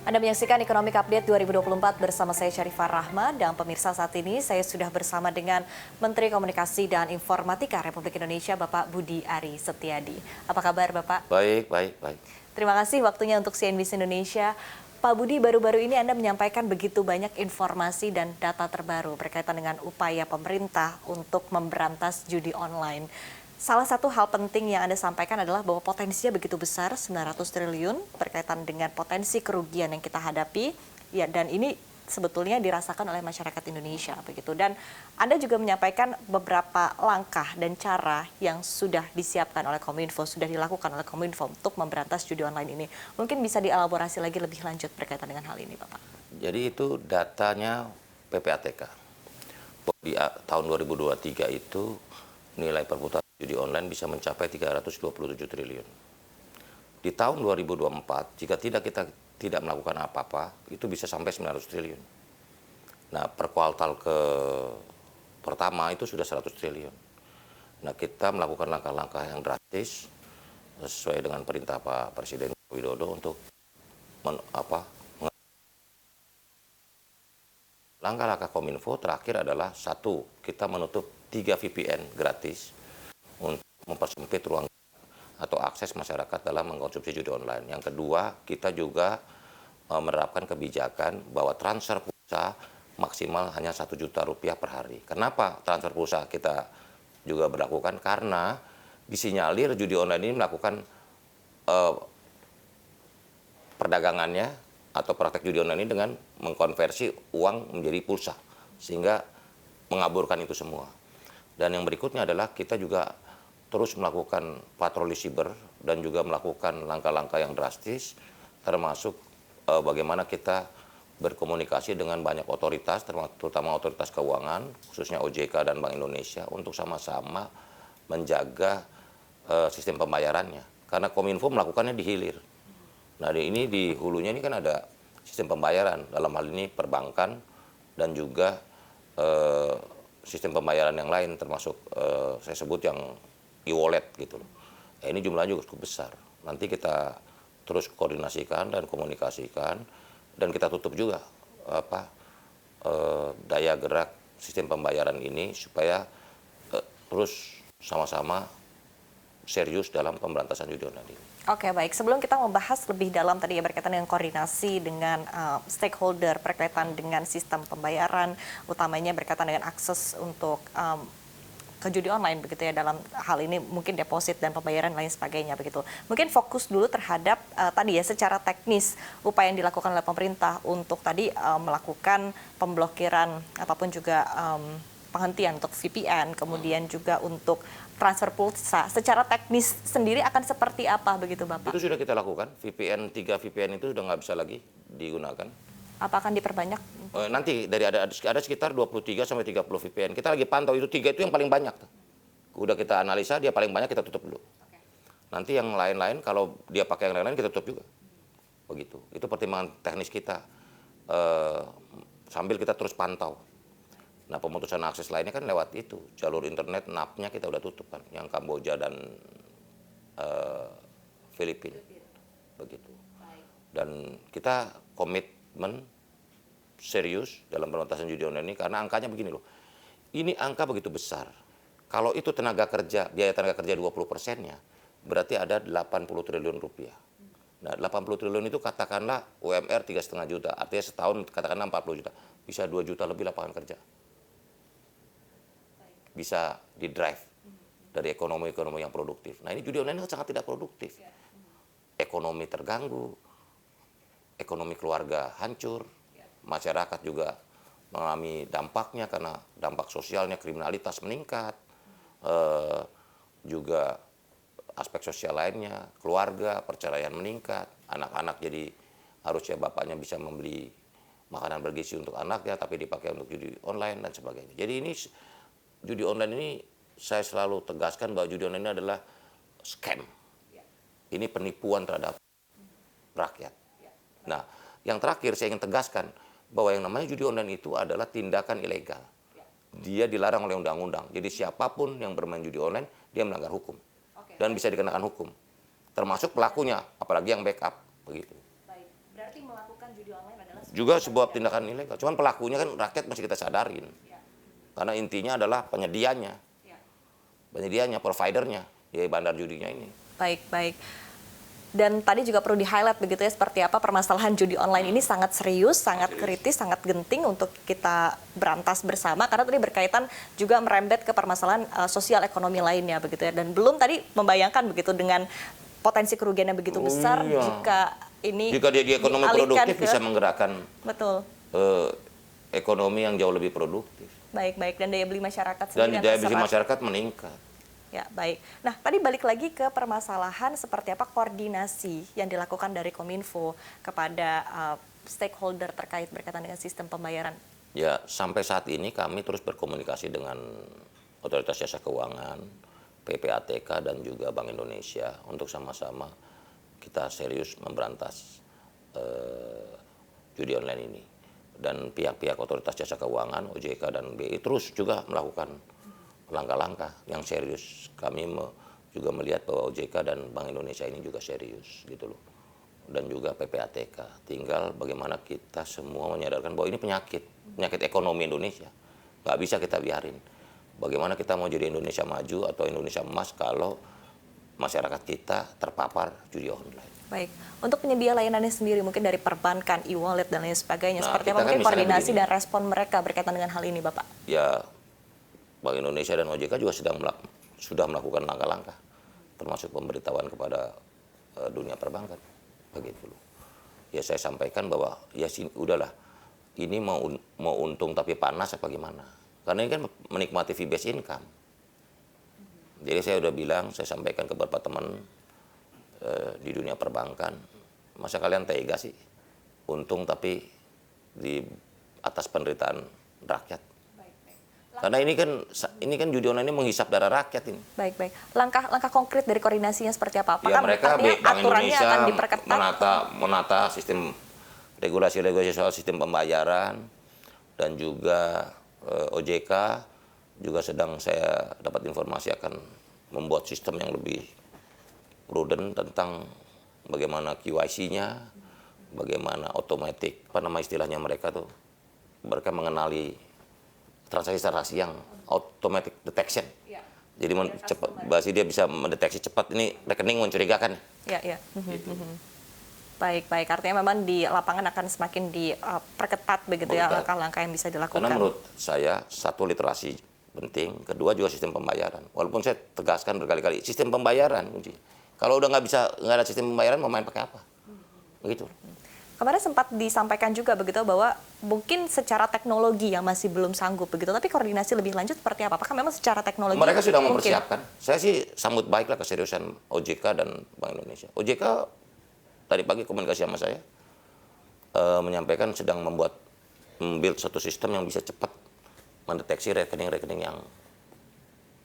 Anda menyaksikan Economic Update 2024 bersama saya Syarifah Rahma dan pemirsa saat ini saya sudah bersama dengan Menteri Komunikasi dan Informatika Republik Indonesia Bapak Budi Ari Setiadi. Apa kabar Bapak? Baik. Terima kasih waktunya untuk CNBC Indonesia. Pak Budi, baru-baru ini Anda menyampaikan begitu banyak informasi dan data terbaru berkaitan dengan upaya pemerintah untuk memberantas judi online. Salah satu hal penting yang Anda sampaikan adalah bahwa potensinya begitu besar, 900 triliun, berkaitan dengan potensi kerugian yang kita hadapi, ya, dan ini sebetulnya dirasakan oleh masyarakat Indonesia, begitu. Dan Anda juga menyampaikan beberapa langkah dan cara yang sudah disiapkan oleh Kominfo, sudah dilakukan oleh Kominfo untuk memberantas judi online ini. Mungkin bisa dielaborasi lagi lebih lanjut berkaitan dengan hal ini, Bapak. Jadi itu datanya PPATK. Di tahun 2023 itu nilai perputaran judi online bisa mencapai 327 triliun. Di tahun 2024, jika kita tidak melakukan apa-apa, itu bisa sampai 900 triliun. Nah, per kuartal pertama itu sudah 100 triliun. Nah, kita melakukan langkah-langkah yang drastis sesuai dengan perintah Pak Presiden Widodo untuk langkah-langkah Kominfo terakhir adalah satu, kita menutup 3 VPN gratis untuk mempersempit ruang atau akses masyarakat dalam mengkonsumsi judi online. Yang kedua, kita juga menerapkan kebijakan bahwa transfer pulsa maksimal hanya 1 juta rupiah per hari. Kenapa transfer pulsa kita juga berlakukan? Karena disinyalir judi online ini melakukan perdagangannya atau praktek judi online ini dengan mengkonversi uang menjadi pulsa, sehingga mengaburkan itu semua. Dan yang berikutnya adalah kita juga terus melakukan patroli siber dan juga melakukan langkah-langkah yang drastis, termasuk bagaimana kita berkomunikasi dengan banyak otoritas, terutama otoritas keuangan, khususnya OJK dan Bank Indonesia, untuk sama-sama menjaga sistem pembayarannya. Karena Kominfo melakukannya di hilir. Nah, ini di hulunya ini kan ada sistem pembayaran, dalam hal ini perbankan dan juga sistem pembayaran yang lain, termasuk saya sebut yang e-wallet gitu loh. Ini jumlahnya juga cukup besar. Nanti kita terus koordinasikan dan komunikasikan, dan kita tutup juga daya gerak sistem pembayaran ini supaya terus sama-sama serius dalam pemberantasan judi online ini. Oke, baik. Sebelum kita membahas lebih dalam tadi ya berkaitan dengan koordinasi dengan stakeholder berkaitan dengan sistem pembayaran, utamanya berkaitan dengan akses untuk ke judi online begitu ya, dalam hal ini mungkin deposit dan pembayaran lain sebagainya begitu. Mungkin fokus dulu terhadap tadi ya secara teknis upaya yang dilakukan oleh pemerintah untuk tadi melakukan pemblokiran apapun juga penghentian untuk VPN, kemudian juga untuk transfer pulsa. Secara teknis sendiri akan seperti apa begitu Bapak? Itu sudah kita lakukan, 3 VPN itu sudah nggak bisa lagi digunakan. Apa akan diperbanyak? Nanti dari ada sekitar 23 sampai 30 VPN. Kita lagi pantau itu 3 itu yang paling banyak. Udah kita analisa dia paling banyak, kita tutup dulu. Nanti yang lain-lain kalau dia pakai yang lain-lain kita tutup juga. Begitu. Itu pertimbangan teknis kita. Sambil kita terus pantau. Nah, pemutusan akses lainnya kan lewat itu. Jalur internet NAP-nya kita udah tutup kan, yang Kamboja dan Filipina. Begitu. Dan kita komitmen serius dalam pemberantasan judi online ini karena angkanya begini loh. Ini angka begitu besar. Kalau itu tenaga kerja, biaya tenaga kerja 20%-nya, berarti ada 80 triliun rupiah. Nah, 80 triliun itu katakanlah UMR 3,5 juta, artinya setahun katakanlah 40 juta. Bisa 2 juta lebih lapangan kerja. Bisa di-drive dari ekonomi-ekonomi yang produktif. Nah, ini judi online sangat tidak produktif. Ekonomi terganggu, ekonomi keluarga hancur, masyarakat juga mengalami dampaknya karena dampak sosialnya, kriminalitas meningkat, juga aspek sosial lainnya, keluarga, perceraian meningkat, anak-anak jadi harusnya bapaknya bisa membeli makanan bergizi untuk anaknya, tapi dipakai untuk judi online dan sebagainya. Jadi ini judi online ini saya selalu tegaskan bahwa judi online ini adalah scam. Ini penipuan terhadap rakyat. Nah, yang terakhir saya ingin tegaskan bahwa yang namanya judi online itu adalah tindakan ilegal. Dia dilarang oleh undang-undang. Jadi siapapun yang bermain judi online, dia melanggar hukum. Dan bisa dikenakan hukum. Termasuk pelakunya, apalagi yang backup. Begitu. Berarti Berarti melakukan judi online adalah juga sebuah tindakan ilegal. Cuman pelakunya kan rakyat masih kita sadarin. Ya. Karena intinya adalah penyedianya, Ya. providernya, ya bandar judinya ini. Baik, baik. Dan tadi juga perlu di-highlight begitu ya, seperti apa permasalahan judi online ini sangat serius, sangat kritis, sangat genting untuk kita berantas bersama, karena tadi berkaitan juga merembet ke permasalahan sosial ekonomi lainnya begitu ya. Dan belum tadi membayangkan begitu dengan potensi kerugian yang begitu besar jika ini Jika dia di ekonomi dialihkan produktif bisa menggerakkan betul. ekonomi yang jauh lebih produktif. Baik, baik. Dan daya beli masyarakat Dan sendiri daya yang beli terserap. masyarakat meningkat. Ya, baik. Nah, tadi balik lagi ke permasalahan seperti apa koordinasi yang dilakukan dari Kominfo kepada stakeholder terkait berkaitan dengan sistem pembayaran. Ya, sampai saat ini kami terus berkomunikasi dengan Otoritas Jasa Keuangan, PPATK, dan juga Bank Indonesia untuk sama-sama kita serius memberantas judi online ini. Dan pihak-pihak Otoritas Jasa Keuangan, OJK, dan BI terus juga melakukan langkah-langkah yang serius. Kami juga melihat bahwa OJK dan Bank Indonesia ini juga serius gitu loh. Dan juga PPATK. Tinggal bagaimana kita semua menyadarkan bahwa ini penyakit ekonomi Indonesia. Nggak bisa kita biarin. Bagaimana kita mau jadi Indonesia maju atau Indonesia emas kalau masyarakat kita terpapar judi online. Baik, untuk penyedia layanannya sendiri mungkin dari perbankan, e-wallet dan lain sebagainya, Nah, seperti kita apa kan mungkin misalnya koordinasi begini. dan respon mereka berkaitan dengan hal ini, Bapak? Ya, Bank Indonesia dan OJK juga sudah melakukan langkah-langkah, termasuk pemberitahuan kepada dunia perbankan, begitu loh. Ya saya sampaikan bahwa ya udahlah, ini mau untung tapi panas apa gimana? Karena ini kan menikmati fee based income. Jadi saya udah bilang, saya sampaikan ke beberapa teman di dunia perbankan, masa kalian tega sih untung tapi di atas penderitaan rakyat? Karena ini kan judi online ini menghisap darah rakyat ini. Baik, baik. Langkah konkret dari koordinasinya seperti apa? Ya Apakah mereka artinya Bank aturannya Indonesia akan diperketat? menata sistem regulasi soal sistem pembayaran, dan juga OJK juga sedang saya dapat informasi akan membuat sistem yang lebih prudent tentang bagaimana KYC-nya, bagaimana otomatis, apa nama istilahnya mereka tuh, mereka mengenali transaksi yang automatic detection. Ya. Jadi cepat, bahasa dia bisa mendeteksi cepat ini rekening mencurigakan. Ya, ya. Gitu. Baik, baik. Artinya memang di lapangan akan semakin diperketat begitu ya langkah-langkah yang bisa dilakukan. Karena menurut saya, satu, literasi penting, kedua juga sistem pembayaran. Walaupun saya tegaskan berkali-kali, sistem pembayaran kunci. Kalau udah nggak ada sistem pembayaran, mau main pakai apa? Begitu. Kemarin sempat disampaikan juga begitu bahwa mungkin secara teknologi yang masih belum sanggup begitu, tapi koordinasi lebih lanjut seperti apa? Apakah memang secara teknologi Mereka sudah mungkin? mempersiapkan. Saya sih sambut baiklah keseriusan OJK dan Bank Indonesia. OJK tadi pagi komunikasi sama saya, menyampaikan sedang membuild satu sistem yang bisa cepat mendeteksi rekening-rekening yang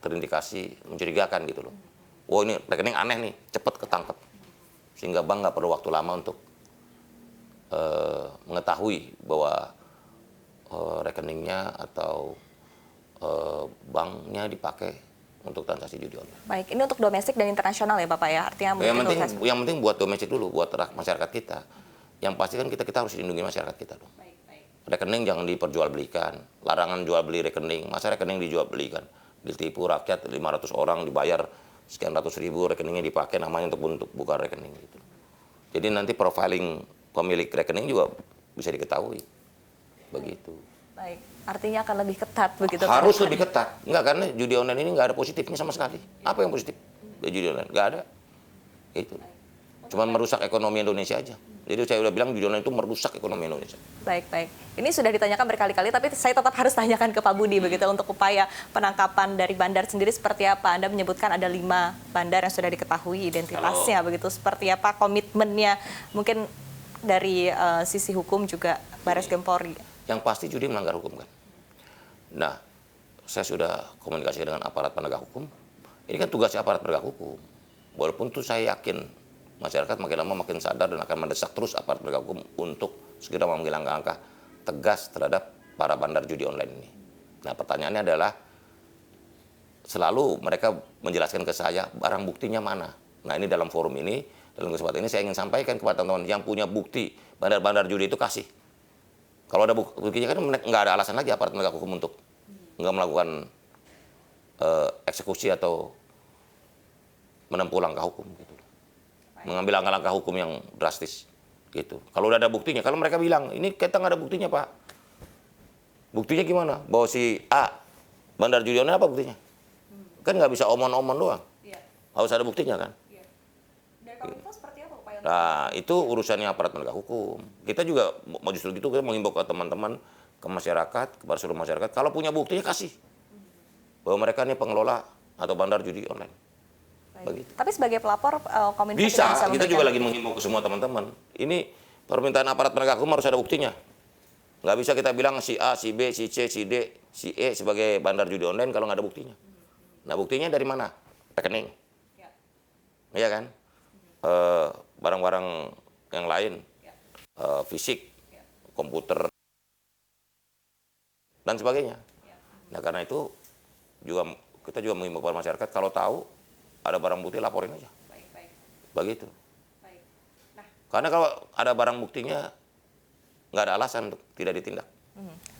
terindikasi mencurigakan gitu loh. Wah, ini rekening aneh nih, cepat ketangkep. Sehingga bank nggak perlu waktu lama untuk mengetahui bahwa rekeningnya atau banknya dipakai untuk transaksi judi online. Baik, ini untuk domestik dan internasional ya Bapak ya? Artinya mungkin Yang penting buat domestik dulu, buat masyarakat kita. Yang pasti kan kita harus lindungi masyarakat kita dong. Baik, baik. Rekening jangan diperjualbelikan, larangan jual beli rekening. Masa rekening dijual belikan? Ditipu rakyat 500 orang dibayar sekian ratus ribu, rekeningnya dipakai namanya untuk buka rekening gitu. Jadi nanti profiling pemilik rekening juga bisa diketahui. Begitu. Baik, artinya akan lebih ketat begitu. Harus lebih ketat. Enggak, karena judi online ini nggak ada positifnya sama sekali. Apa yang positif dari judi online? Nggak ada. Itu. Cuman merusak ekonomi Indonesia aja. Jadi saya udah bilang judi online itu merusak ekonomi Indonesia. Baik, baik. Ini sudah ditanyakan berkali-kali, tapi saya tetap harus tanyakan ke Pak Budi begitu untuk upaya penangkapan dari bandar sendiri seperti apa. Anda menyebutkan ada 5 bandar yang sudah diketahui identitasnya begitu. Seperti apa komitmennya mungkin dari sisi hukum juga Bareskrim Polri. Yang pasti judi melanggar hukum kan. Nah, saya sudah komunikasi dengan aparat penegak hukum. Ini kan tugasnya aparat penegak hukum. Walaupun tuh saya yakin masyarakat makin lama makin sadar dan akan mendesak terus aparat penegak hukum untuk segera mengambil langkah-langkah tegas terhadap para bandar judi online ini. Nah, pertanyaannya adalah selalu mereka menjelaskan ke saya barang buktinya mana. Nah, ini dalam forum ini dalam kesempatan ini saya ingin sampaikan kepada teman-teman yang punya bukti bandar-bandar judi itu kasih. Kalau ada buktinya kan nggak ada alasan lagi aparat penegak hukum untuk nggak melakukan eksekusi atau menempuh langkah hukum gitu. Mengambil langkah-langkah hukum yang drastis gitu. Kalau udah ada buktinya, kalau mereka bilang ini kita nggak ada buktinya Pak, buktinya gimana? Bahwa si A bandar judi online apa buktinya? Kan nggak bisa omon-omon doang, harus ada buktinya kan. Dari Kominfo seperti apa upaya? Nah itu urusannya aparat penegak hukum. Kita juga mau justru gitu kita menghimbau ke teman-teman, ke masyarakat, kepada seluruh masyarakat, kalau punya buktinya kasih bahwa mereka ini pengelola atau bandar judi online. Begitu. Tapi sebagai pelapor, Kominfo Bisa, tidak bisa kita juga memberikan. lagi menghimbau ke semua teman-teman. Ini permintaan aparat penegak hukum harus ada buktinya. Nggak bisa kita bilang si A, si B, si C, si D, si E sebagai bandar judi online kalau nggak ada buktinya. Nah buktinya dari mana? Rekening. Iya kan? Barang-barang yang lain, fisik, komputer, dan sebagainya. Nah karena itu juga kita juga mengimbau kepada masyarakat kalau tahu ada barang bukti laporin aja. Begitu. Karena kalau ada barang buktinya nggak ada alasan untuk tidak ditindak.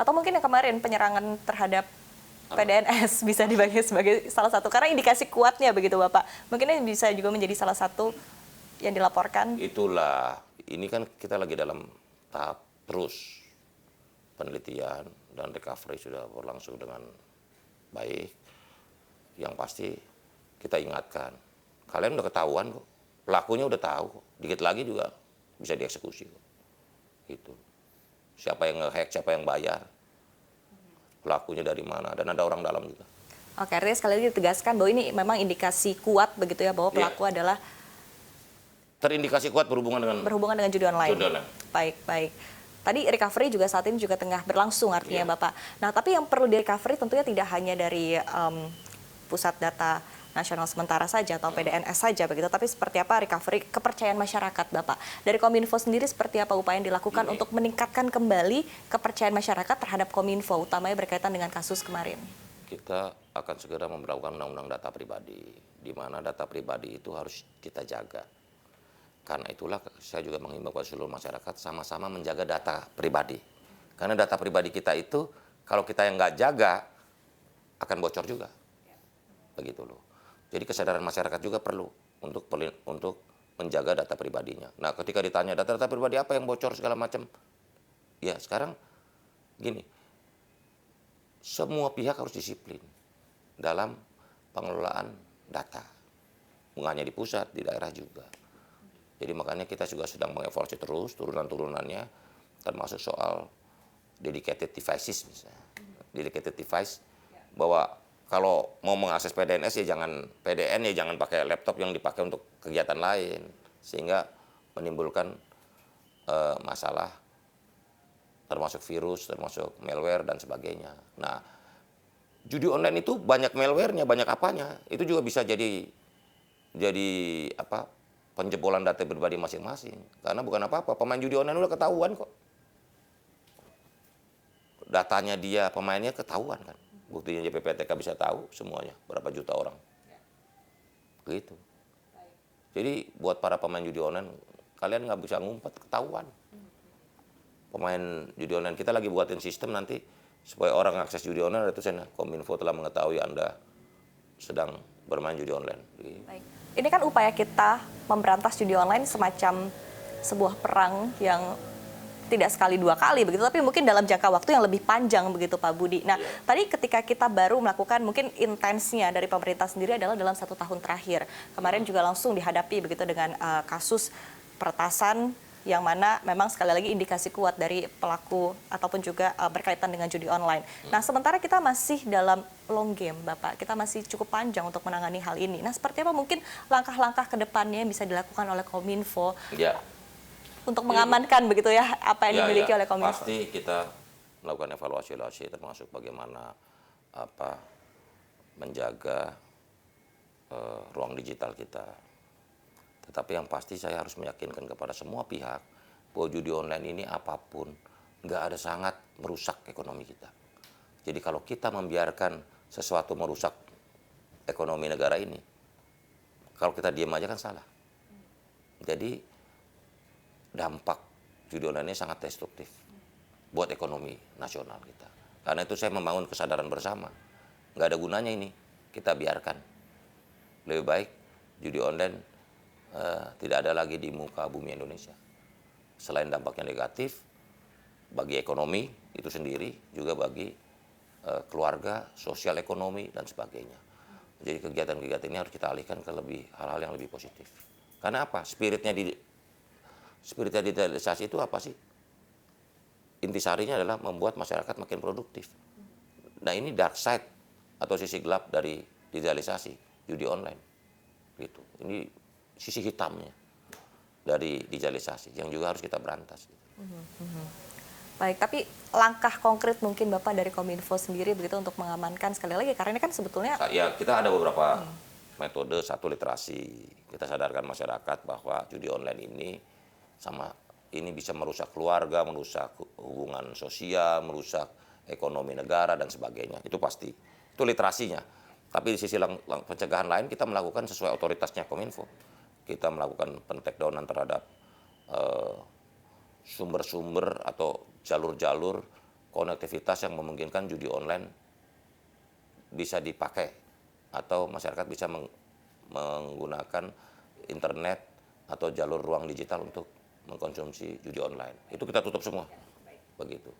Atau mungkin yang kemarin penyerangan terhadap PDNS bisa dibagi sebagai salah satu, karena indikasi kuatnya begitu Bapak. Mungkin ini bisa juga menjadi salah satu yang dilaporkan. Itulah, ini kan kita lagi dalam tahap terus penelitian dan recovery sudah berlangsung dengan baik. Yang pasti kita ingatkan, kalian udah ketahuan kok, pelakunya udah tahu kok, dikit lagi juga bisa dieksekusi kok. Gitu. Siapa yang nge-hack, siapa yang bayar, pelakunya dari mana, dan ada orang dalam juga. Oke, artinya sekali lagi ditegaskan bahwa ini memang indikasi kuat begitu ya, bahwa pelaku adalah Terindikasi kuat berhubungan dengan judi online. judi online. Baik, baik. Tadi recovery juga saat ini juga tengah berlangsung artinya Bapak. Nah, tapi yang perlu di recovery tentunya tidak hanya dari Pusat Data Nasional Sementara saja atau PDNS saja begitu, tapi seperti apa recovery kepercayaan masyarakat Bapak. Dari Kominfo sendiri seperti apa upaya yang dilakukan untuk meningkatkan kembali kepercayaan masyarakat terhadap Kominfo, utamanya berkaitan dengan kasus kemarin? Kita akan segera memberlakukan undang-undang data pribadi, di mana data pribadi itu harus kita jaga. Karena itulah saya juga mengimbau kepada seluruh masyarakat sama-sama menjaga data pribadi. Karena data pribadi kita itu kalau kita yang nggak jaga akan bocor juga. Begitu loh. Jadi kesadaran masyarakat juga perlu untuk menjaga data pribadinya. Nah ketika ditanya data-data pribadi apa yang bocor segala macam, ya sekarang gini, semua pihak harus disiplin dalam pengelolaan data. Bukan hanya di pusat, di daerah juga. Jadi makanya kita juga sedang mengevaluasi terus turunan-turunannya, termasuk soal dedicated devices misalnya. Dedicated device, bahwa kalau mau mengakses PDNS ya jangan PDN ya jangan pakai laptop yang dipakai untuk kegiatan lain, sehingga menimbulkan masalah termasuk virus, termasuk malware dan sebagainya. Nah, judi online itu banyak malware-nya, banyak apanya. Itu juga bisa jadi apa? Penjebolan data pribadi masing-masing. Karena bukan apa-apa, pemain judi online udah ketahuan kok. Datanya dia, pemainnya ketahuan kan. Buktinya JPPTK bisa tahu semuanya, berapa juta orang. Gitu. Jadi buat para pemain judi online, kalian nggak bisa ngumpet, ketahuan. Pemain judi online, kita lagi buatin sistem nanti, supaya orang akses judi online, itu sana, Kominfo telah mengetahui Anda sedang bermain judi online. Gitu. Baik. Ini kan upaya kita memberantas judi online semacam sebuah perang yang tidak sekali dua kali begitu, tapi mungkin dalam jangka waktu yang lebih panjang begitu Pak Budi. Nah, tadi ketika kita baru melakukan mungkin intensnya dari pemerintah sendiri adalah dalam 1 tahun terakhir. Kemarin juga langsung dihadapi begitu dengan kasus peretasan yang mana memang sekali lagi indikasi kuat dari pelaku ataupun juga berkaitan dengan judi online. Nah, sementara kita masih dalam long game, Bapak. Kita masih cukup panjang untuk menangani hal ini. Nah, seperti apa mungkin langkah-langkah ke depannya yang bisa dilakukan oleh Kominfo untuk mengamankan begitu ya apa yang dimiliki oleh Kominfo? Pasti kita melakukan evaluasi termasuk bagaimana menjaga ruang digital kita. Tetapi yang pasti saya harus meyakinkan kepada semua pihak bahwa judi online ini apapun nggak ada sangat merusak ekonomi kita. Jadi kalau kita membiarkan sesuatu merusak ekonomi negara ini, kalau kita diam aja kan salah. Jadi dampak judi online ini sangat destruktif buat ekonomi nasional kita. Karena itu saya membangun kesadaran bersama. Nggak ada gunanya ini, kita biarkan. Lebih baik judi online tidak ada lagi di muka bumi Indonesia. Selain dampaknya negatif, bagi ekonomi itu sendiri, juga bagi keluarga, sosial ekonomi, dan sebagainya. Jadi kegiatan-kegiatan ini harus kita alihkan ke hal-hal yang lebih positif. Karena apa? Spiritnya digitalisasi itu apa sih? Intisarinya adalah membuat masyarakat makin produktif. Nah ini dark side atau sisi gelap dari digitalisasi, judi online. Gitu. Ini sisi hitamnya dari digitalisasi yang juga harus kita berantas. Baik, tapi langkah konkret mungkin Bapak dari Kominfo sendiri begitu untuk mengamankan sekali lagi, karena ini kan sebetulnya Ya, kita ada beberapa metode. Satu, literasi. Kita sadarkan masyarakat bahwa judi online ini bisa merusak keluarga, merusak hubungan sosial, merusak ekonomi negara dan sebagainya. Itu pasti. Itu literasinya. Tapi di sisi pencegahan lain kita melakukan sesuai otoritasnya Kominfo. Kita melakukan pen-takedownan terhadap sumber-sumber atau jalur-jalur konektivitas yang memungkinkan judi online bisa dipakai atau masyarakat bisa menggunakan internet atau jalur ruang digital untuk mengkonsumsi judi online. Itu kita tutup semua. Begitu.